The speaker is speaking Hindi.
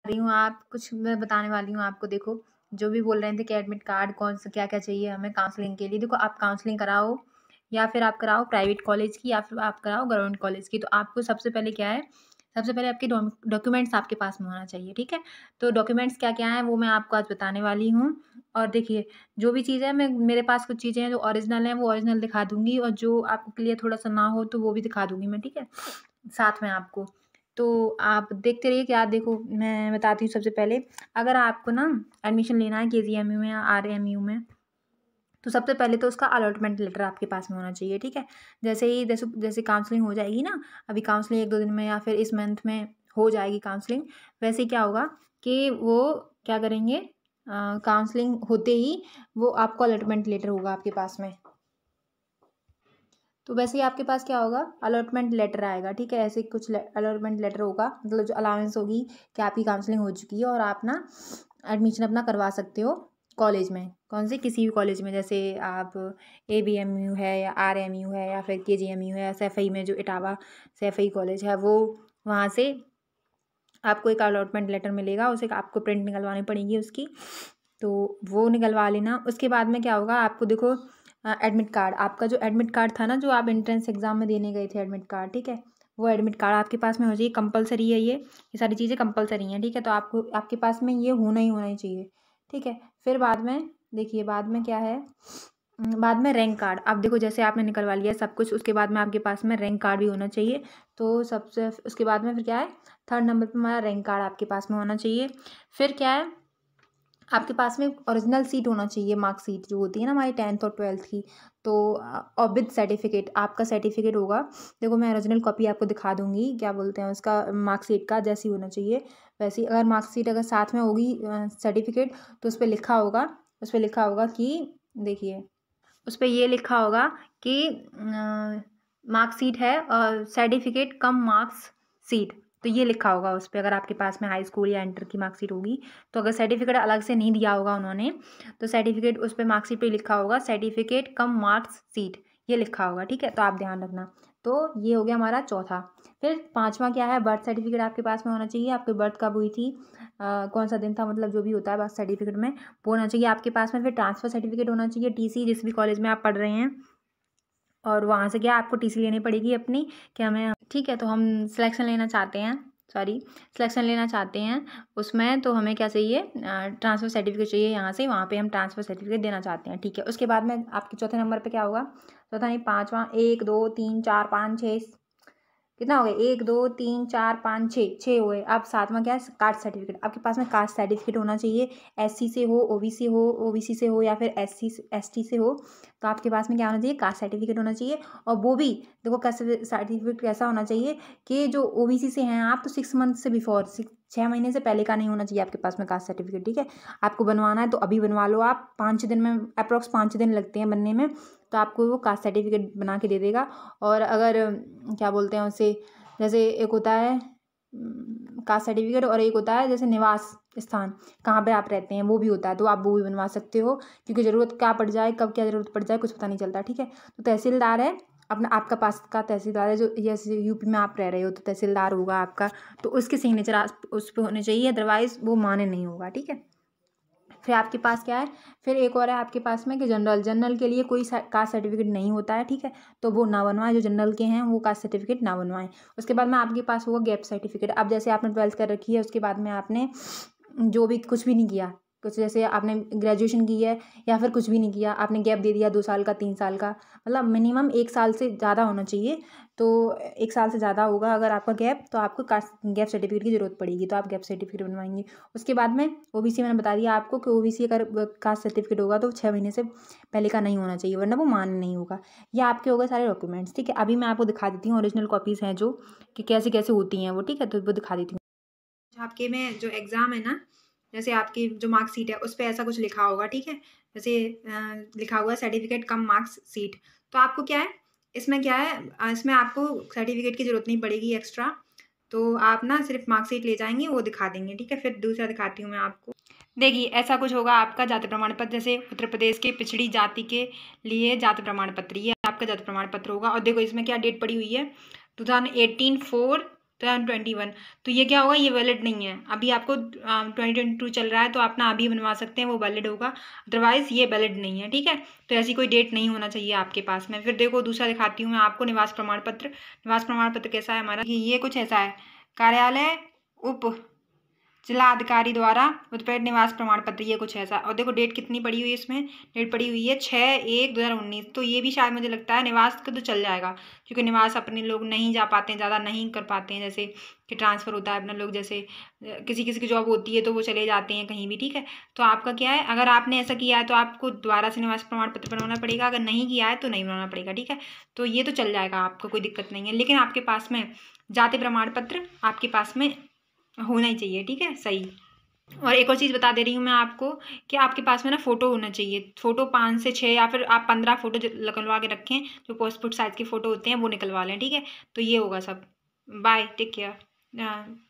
रही हूँ आप कुछ मैं बताने वाली हूँ आपको। देखो, जो भी बोल रहे थे कि एडमिट कार्ड कौन सा क्या-क्या चाहिए हमें काउंसलिंग के लिए। देखो, आप काउंसलिंग कराओ या फिर आप कराओ प्राइवेट कॉलेज की या फिर आप कराओ गवर्नमेंट कॉलेज की। तो आपको सबसे पहले क्या है, सबसे पहले आपके डॉक्यूमेंट्स आपके पास में होना चाहिए, ठीक है? तो डॉक्यूमेंट्स क्या-क्या हैं वो मैं आपको आज बताने वाली हूँ। और देखिए, जो भी चीज़ है मैं मेरे पास कुछ चीज़ें हैं जो ओरिजिनल हैं वो ओरिजिनल दिखा दूँगी और जो आपको क्लियर थोड़ा-सा ना हो तो वो भी दिखा दूँगी मैं, ठीक है? साथ में आपको। तो आप देखते रहिए क्या देखो मैं बताती हूँ सबसे पहले, अगर आपको ना एडमिशन लेना है केजीएमयू में या आरएमयू में, तो सबसे पहले तो उसका अलॉटमेंट लेटर आपके पास में होना चाहिए, ठीक है? जैसे ही जैसे जैसे काउंसलिंग हो जाएगी ना, अभी काउंसलिंग 1-2 दिन में या फिर इस मंथ में हो जाएगी काउंसलिंग, वैसे ही क्या होगा कि वो क्या करेंगे काउंसलिंग होते ही वो आपको अलॉटमेंट लेटर होगा आपके पास में। तो वैसे ही आपके पास क्या होगा अलॉटमेंट लेटर आएगा, ठीक है? ऐसे कुछ अलॉटमेंट लेटर होगा, मतलब जो अलाउंस होगी कि आपकी काउंसलिंग हो चुकी है और आप ना एडमिशन अपना करवा सकते हो कॉलेज में। कौन से? किसी भी कॉलेज में, जैसे आप एबीएमयू है या आरएमयू है या फिर केजीएमयू है या सैफई में जो इटावा सैफई कॉलेज है, वो वहाँ से आपको एक अलॉटमेंट लेटर मिलेगा, उसे आपको प्रिंट निकलवानी पड़ेगी उसकी, तो वो निकलवा लेना। उसके बाद में क्या होगा आपको देखो एडमिट कार्ड, आपका जो एडमिट कार्ड था ना जो आप एंट्रेंस एग्ज़ाम में देने गए थे एडमिट कार्ड, ठीक है? वो एडमिट कार्ड आपके पास में होना चाहिए, कंपल्सरी है ये सारी चीज़ें कंपल्सरी हैं, ठीक है? तो आपको आपके पास में ये होना ही चाहिए, ठीक है? फिर बाद में देखिए बाद में क्या है बाद में रैंक कार्ड। अब देखो जैसे आपने निकलवा लिया सब कुछ, उसके बाद में आपके पास में रैंक कार्ड भी होना चाहिए। तो सबसे उसके बाद में फिर क्या है, 3rd नंबर पे हमारा रैंक कार्ड आपके पास में होना चाहिए। फिर क्या है, आपके पास में ओरिजिनल सीट होना चाहिए, मार्कशीट जो होती है ना हमारी 10th और 12th की। तो और विद सर्टिफिकेट, आपका सर्टिफिकेट होगा। देखो मैं ओरिजिनल कॉपी आपको दिखा दूँगी, क्या बोलते हैं उसका, मार्कशीट का जैसी होना चाहिए वैसी। अगर मार्कशीट अगर साथ में होगी सर्टिफिकेट, तो उस पे लिखा होगा कि देखिए, उस पे ये लिखा होगा कि मार्कशीट है और सर्टिफिकेट कम मार्क्स शीट, तो ये लिखा होगा उस पे। अगर आपके पास में हाई स्कूल या इंटर की मार्कशीट होगी, तो अगर सर्टिफिकेट अलग से नहीं दिया होगा उन्होंने, तो सर्टिफिकेट उस पे मार्कशीट पे लिखा होगा सर्टिफिकेट कम मार्क्स शीट, ये लिखा होगा, ठीक है? तो आप ध्यान रखना। तो ये हो गया हमारा चौथा। फिर 5वां क्या है, बर्थ सर्टिफिकेट आपके पास में होना चाहिए। आपकी बर्थ कब हुई थी, कौन सा दिन था, मतलब जो भी होता है बर्थ सर्टिफिकेट में वो होना चाहिए आपके पास में। फिर ट्रांसफ़र सर्टिफिकेट होना चाहिए, टीसी, जिस भी कॉलेज में आप पढ़ रहे हैं, और वहाँ से क्या आपको टीसी लेनी पड़ेगी अपनी कि हमें, ठीक है? तो हम सिलेक्शन लेना चाहते हैं उसमें, तो हमें क्या चाहिए ट्रांसफ़र सर्टिफिकेट चाहिए यहाँ से, वहाँ पे हम ट्रांसफ़र सर्टिफिकेट देना चाहते हैं, ठीक है? उसके बाद में आपके चौथे नंबर पे क्या होगा, चौथा नहीं 5वां, 1 2 3 4 5 6 कितना हो गया, 1 2 3 4 5 6 हो गए। अब 7वां क्या है, कास्ट सर्टिफिकेट। आपके पास में कास्ट सर्टिफिकेट होना चाहिए, एससी से हो, ओबीसी से हो या फिर एसटी से हो, तो आपके पास में क्या होना चाहिए, कास्ट सर्टिफिकेट होना चाहिए। और वो भी देखो कास्ट सर्टिफिकेट कैसा होना चाहिए कि जो ओबीसी से हैं आप, तो 6 मंथ से बिफोर, 6 महीने से पहले का नहीं होना चाहिए आपके पास में कास्ट सर्टिफिकेट, ठीक है? आपको बनवाना है तो अभी बनवा लो आप, 5-6 दिन में, अप्रॉक्स 5 दिन लगते हैं बनने में, तो आपको वो कास्ट सर्टिफिकेट बना के दे देगा। और अगर क्या बोलते हैं उसे, जैसे एक होता है कास्ट सर्टिफिकेट और एक होता है जैसे निवास स्थान, कहाँ पे आप रहते हैं, वो भी होता है, तो आप वो भी बनवा सकते हो, क्योंकि ज़रूरत क्या पड़ जाए, कब क्या ज़रूरत पड़ जाए कुछ पता नहीं चलता, ठीक है? तो तहसीलदार है अपना, आपका पास का तहसीलदार है, जो जैसे यूपी में आप रह रहे हो तो तहसीलदार होगा आपका, तो उसके सिग्नेचर उस पर होने चाहिए, अदरवाइज़ वो मान्य नहीं होगा, ठीक है? फिर आपके पास क्या है, फिर एक और है आपके पास में कि जनरल के लिए कोई कास्ट सर्टिफिकेट नहीं होता है, ठीक है? तो वो ना बनवाएं, जो जनरल के हैं वो कास्ट सर्टिफिकेट ना बनवाएं। उसके बाद में आपके पास होगा गैप सर्टिफिकेट। अब जैसे आपने 12th कर रखी है, उसके बाद में आपने जो भी कुछ भी नहीं किया, कुछ जैसे आपने ग्रेजुएशन की है या फिर कुछ भी नहीं किया, आपने गैप दे दिया 2 साल का, 3 साल का, मतलब मिनिमम 1 साल से ज़्यादा होना चाहिए। तो 1 साल से ज़्यादा होगा अगर आपका गैप, तो आपको कास्ट गैप सर्टिफिकेट की ज़रूरत पड़ेगी, तो आप गैप सर्टिफिकेट बनवाएंगे। उसके बाद में ओबीसी, मैंने बता दिया आपको कि ओबीसी अगर कास्ट सर्टिफिकेट होगा तो 6 महीने से पहले का नहीं होना चाहिए, वरना वो मान्य नहीं होगा। ये आपके हो गए सारे डॉक्यूमेंट्स, ठीक है? अभी मैं आपको दिखा देती हूँ ओरिजिनल कॉपीज़ हैं जो, कि कैसे कैसे होती हैं वो, ठीक है? तो वो दिखा देती हूँ। आपके में जो एग्ज़ाम है ना, जैसे आपकी जो मार्कशीट है उस पे ऐसा कुछ लिखा होगा, ठीक है? जैसे लिखा हुआ है सर्टिफिकेट कम मार्क्स शीट, तो आपको क्या है, इसमें क्या है, इसमें आपको सर्टिफिकेट की ज़रूरत नहीं पड़ेगी एक्स्ट्रा, तो आप ना सिर्फ मार्कशीट ले जाएंगे, वो दिखा देंगे, ठीक है? फिर दूसरा दिखाती हूँ मैं आपको। देखिए ऐसा कुछ होगा आपका जाति प्रमाण पत्र, जैसे उत्तर प्रदेश के पिछड़ी जाति के लिए जाति प्रमाण पत्र, ये आपका जाति प्रमाण पत्र होगा। और देखो इसमें क्या डेट पड़ी हुई है, 2018 4 2021, तो ये क्या होगा, ये वैलिड नहीं है। अभी आपको 2022 चल रहा है तो आप ना अभी बनवा सकते हैं, वो वैलिड होगा, अदरवाइज ये वैलिड नहीं है, ठीक है। तो ऐसी कोई डेट नहीं होना चाहिए आपके पास में। फिर देखो दूसरा दिखाती हूँ मैं आपको, निवास प्रमाण पत्र। निवास प्रमाण पत्र कैसा है हमारा, ये कुछ ऐसा है, कार्यालय उप जिलाधिकारी द्वारा उत्प्रेरित निवास प्रमाण पत्र, ये कुछ ऐसा। और देखो डेट कितनी पड़ी हुई है इसमें, डेट पड़ी हुई है 6/1/2019। तो ये भी शायद मुझे लगता है निवास का तो चल जाएगा, क्योंकि निवास अपने लोग नहीं जा पाते हैं, ज़्यादा नहीं कर पाते हैं, जैसे कि ट्रांसफ़र होता है अपना लोग, जैसे किसी किसी की जॉब होती है तो वो चले जाते हैं कहीं भी, ठीक है। तो आपका क्या है, अगर आपने ऐसा किया है तो आपको दोबारा से निवास प्रमाण पत्र बनवाना पड़ेगा, अगर नहीं किया है तो नहीं बनवाना पड़ेगा, ठीक है। तो ये तो चल जाएगा, आपको कोई दिक्कत नहीं है। लेकिन आपके पास में जाति प्रमाण पत्र आपके पास में होना ही चाहिए, ठीक है, सही। और एक और चीज़ बता दे रही हूँ मैं आपको, कि आपके पास में ना फ़ोटो होना चाहिए, फ़ोटो 5 से 6 या फिर आप 15 फ़ोटो निकलवा के रखें, जो पासपोर्ट साइज़ के फ़ोटो होते हैं वो निकलवा लें, ठीक है। तो ये होगा सब। Bye, take care.